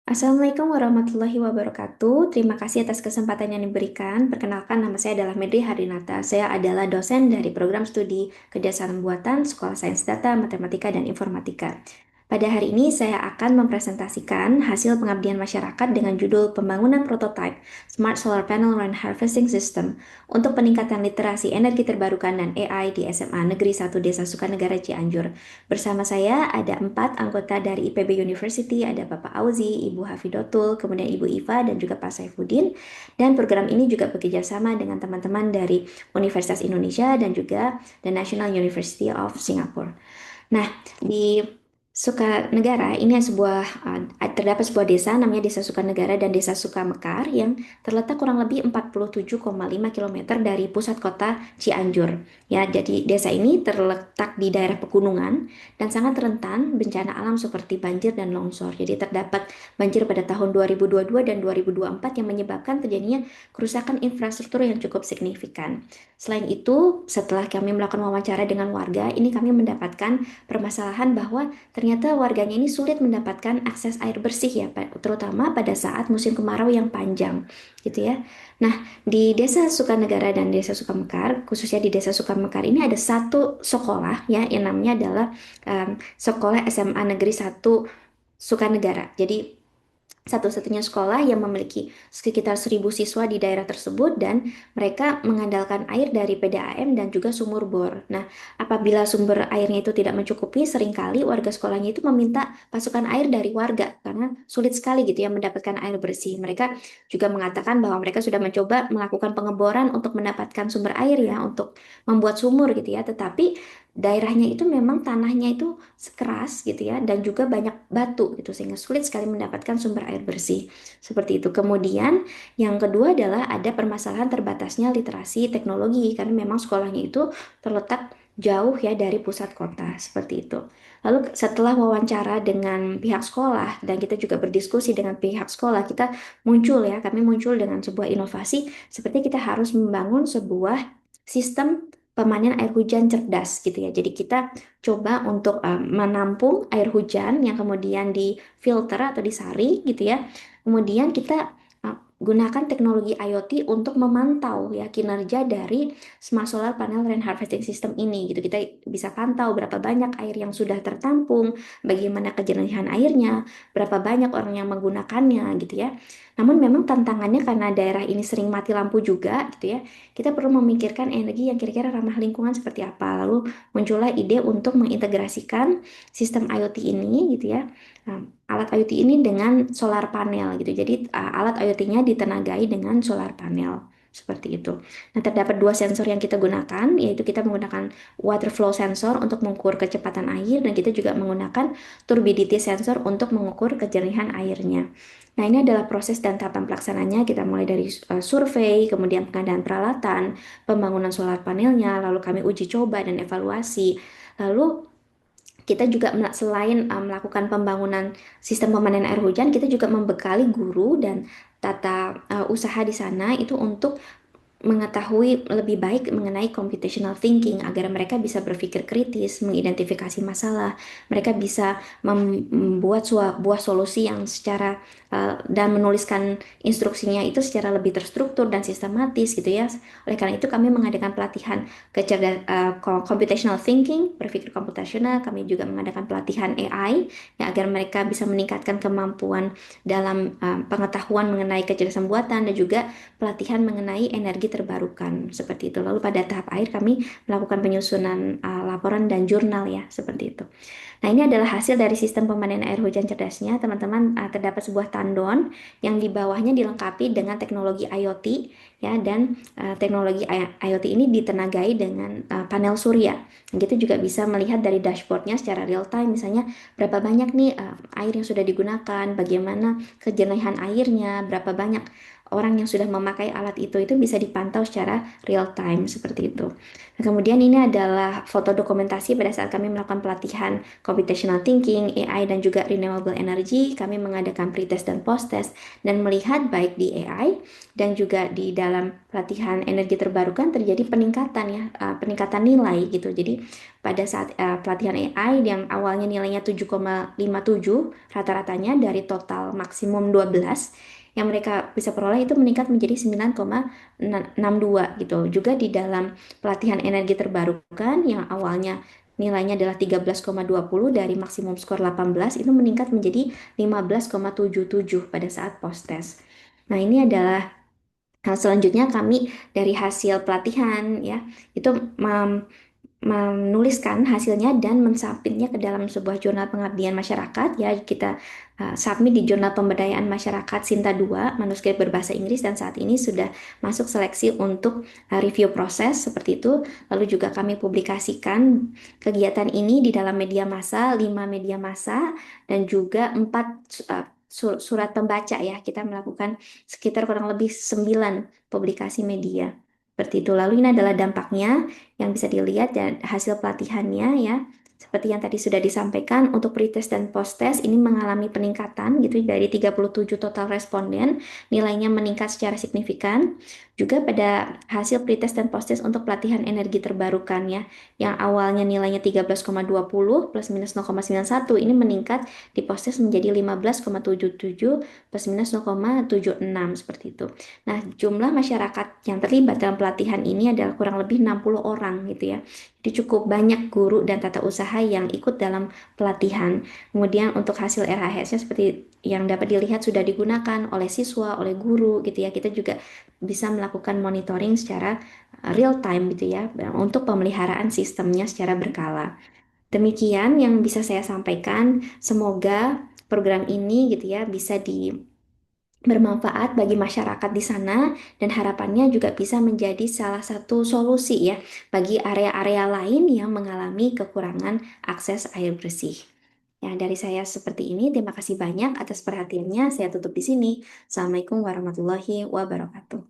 Assalamualaikum warahmatullahi wabarakatuh. Terima kasih atas kesempatan yang diberikan. Perkenalkan, nama saya adalah Medri Harinata. Saya adalah dosen dari program studi Kebiasaan Buatan Sekolah Sains Data, Matematika, dan Informatika. Pada hari ini saya akan mempresentasikan hasil pengabdian masyarakat dengan judul Pembangunan Prototype Smart Solar Panel Rain Harvesting System untuk peningkatan literasi energi terbarukan dan AI di SMA Negeri 1 Desa Sukanegara Cianjur. Bersama saya ada 4 anggota dari IPB University, ada Bapak Auzi, Ibu Hafidotul, kemudian Ibu Iva, dan juga Pak Saifuddin. Dan program ini juga bekerja sama dengan teman-teman dari Universitas Indonesia dan juga The National University of Singapore. Nah, di Sukanegara ini terdapat sebuah desa namanya Desa Sukanegara dan Desa Sukamekar yang terletak kurang lebih 47,5 km dari pusat kota Cianjur. Ya, jadi desa ini terletak di daerah pegunungan dan sangat rentan bencana alam seperti banjir dan longsor. Jadi terdapat banjir pada tahun 2022 dan 2024 yang menyebabkan terjadinya kerusakan infrastruktur yang cukup signifikan. Selain itu, setelah kami melakukan wawancara dengan warga, ini kami mendapatkan permasalahan bahwa ternyata warganya ini sulit mendapatkan akses air bersih ya, terutama pada saat musim kemarau yang panjang, gitu ya. Nah, di Desa Sukanegara dan Desa Sukamekar, khususnya di Desa Sukamekar ini ada satu sekolah ya, yang namanya adalah Sekolah SMA Negeri 1 Sukanegara. Jadi satu-satunya sekolah yang memiliki sekitar 1.000 siswa di daerah tersebut dan mereka mengandalkan air dari PDAM dan juga sumur bor. Nah, apabila sumber airnya itu tidak mencukupi, seringkali warga sekolahnya itu meminta pasokan air dari warga karena sulit sekali gitu ya mendapatkan air bersih. Mereka juga mengatakan bahwa mereka sudah mencoba melakukan pengeboran untuk mendapatkan sumber air ya, untuk membuat sumur gitu ya, tetapi daerahnya itu memang tanahnya itu keras gitu ya dan juga banyak batu gitu sehingga sulit sekali mendapatkan sumber air bersih seperti itu. Kemudian yang kedua adalah ada permasalahan terbatasnya literasi teknologi karena memang sekolahnya itu terletak jauh ya dari pusat kota seperti itu. Lalu setelah wawancara dengan pihak sekolah dan kita juga berdiskusi dengan pihak sekolah, kami muncul dengan sebuah inovasi seperti kita harus membangun sebuah sistem pemanen air hujan cerdas gitu ya. Jadi kita coba untuk menampung air hujan yang kemudian difilter atau disari gitu ya. Kemudian kita gunakan teknologi IoT untuk memantau ya kinerja dari Smart Solar Panel Rain Harvesting System ini gitu. Kita bisa pantau berapa banyak air yang sudah tertampung, bagaimana kejernihan airnya, berapa banyak orang yang menggunakannya gitu ya. Namun memang tantangannya karena daerah ini sering mati lampu juga gitu ya. Kita perlu memikirkan energi yang kira-kira ramah lingkungan seperti apa. Lalu muncullah ide untuk mengintegrasikan sistem IoT ini gitu ya. Alat IoT ini dengan solar panel gitu. Jadi alat IoT-nya ditenagai dengan solar panel. Seperti itu. Nah, terdapat 2 sensor yang kita gunakan, yaitu kita menggunakan water flow sensor untuk mengukur kecepatan air, dan kita juga menggunakan turbidity sensor untuk mengukur kejernihan airnya. Nah, ini adalah proses dan tahapan pelaksananya. Kita mulai dari survei, kemudian pengadaan peralatan, pembangunan solar panelnya, lalu kami uji coba dan evaluasi. Lalu kita juga selain melakukan pembangunan sistem pemanen air hujan, kita juga membekali guru dan tata usaha di sana itu untuk mengetahui lebih baik mengenai computational thinking agar mereka bisa berpikir kritis, mengidentifikasi masalah, mereka bisa membuat sebuah solusi yang secara dan menuliskan instruksinya itu secara lebih terstruktur dan sistematis gitu ya. Oleh karena itu kami mengadakan pelatihan computational thinking, berpikir komputasional, kami juga mengadakan pelatihan AI ya, agar mereka bisa meningkatkan kemampuan dalam pengetahuan mengenai kecerdasan buatan dan juga pelatihan mengenai energi terbarukan seperti itu. Lalu pada tahap akhir kami melakukan penyusunan laporan dan jurnal ya seperti itu. Nah, ini adalah hasil dari sistem pemanen air hujan cerdasnya. Teman-teman, terdapat sebuah tandon yang di bawahnya dilengkapi dengan teknologi IoT ya, dan teknologi IoT ini ditenagai dengan panel surya. Gitu juga bisa melihat dari dashboardnya secara real time, misalnya berapa banyak nih air yang sudah digunakan, bagaimana kejernihan airnya, berapa banyak orang yang sudah memakai alat itu bisa dipantau secara real time seperti itu. Nah, kemudian ini adalah foto dokumentasi pada saat kami melakukan pelatihan computational thinking, AI, dan juga renewable energy. Kami mengadakan pretest dan post-test dan melihat baik di AI dan juga di dalam pelatihan energi terbarukan terjadi peningkatan ya, peningkatan nilai gitu. Jadi pada saat pelatihan AI yang awalnya nilainya 7,57 rata-ratanya dari total maksimum 12 yang mereka bisa peroleh itu meningkat menjadi 9,62 gitu. Juga di dalam pelatihan energi terbarukan yang awalnya nilainya adalah 13,20 dari maksimum skor 18 itu meningkat menjadi 15,77 pada saat post-test. Nah, ini adalah hal selanjutnya kami dari hasil pelatihan ya, itu menuliskan hasilnya dan mensubmitnya ke dalam sebuah jurnal pengabdian masyarakat ya kita submit di jurnal pemberdayaan masyarakat Sinta 2 manuskrip berbahasa Inggris dan saat ini sudah masuk seleksi untuk review proses seperti itu lalu juga kami publikasikan kegiatan ini di dalam media massa 5 media massa dan juga 4 surat pembaca ya kita melakukan sekitar kurang lebih 9 publikasi media seperti itu lalu ini adalah dampaknya yang bisa dilihat dan hasil pelatihannya ya. Seperti yang tadi sudah disampaikan, untuk pretest dan post-test ini mengalami peningkatan gitu dari 37 total responden, nilainya meningkat secara signifikan. Juga pada hasil pretest dan post-test untuk pelatihan energi terbarukan ya, yang awalnya nilainya 13,20 plus minus 0,91 ini meningkat di post-test menjadi 15,77 plus minus 0,76 seperti itu. Nah, jumlah masyarakat yang terlibat dalam pelatihan ini adalah kurang lebih 60 orang gitu ya. Jadi cukup banyak guru dan tata usaha yang ikut dalam pelatihan. Kemudian untuk hasil RHS-nya seperti yang dapat dilihat sudah digunakan oleh siswa, oleh guru gitu ya. Kita juga bisa melakukan monitoring secara real time gitu ya untuk pemeliharaan sistemnya secara berkala. Demikian yang bisa saya sampaikan. Semoga program ini gitu ya bisa bermanfaat bagi masyarakat di sana dan harapannya juga bisa menjadi salah satu solusi ya bagi area-area lain yang mengalami kekurangan akses air bersih. Ya, dari saya seperti ini. Terima kasih banyak atas perhatiannya. Saya tutup di sini. Assalamualaikum warahmatullahi wabarakatuh.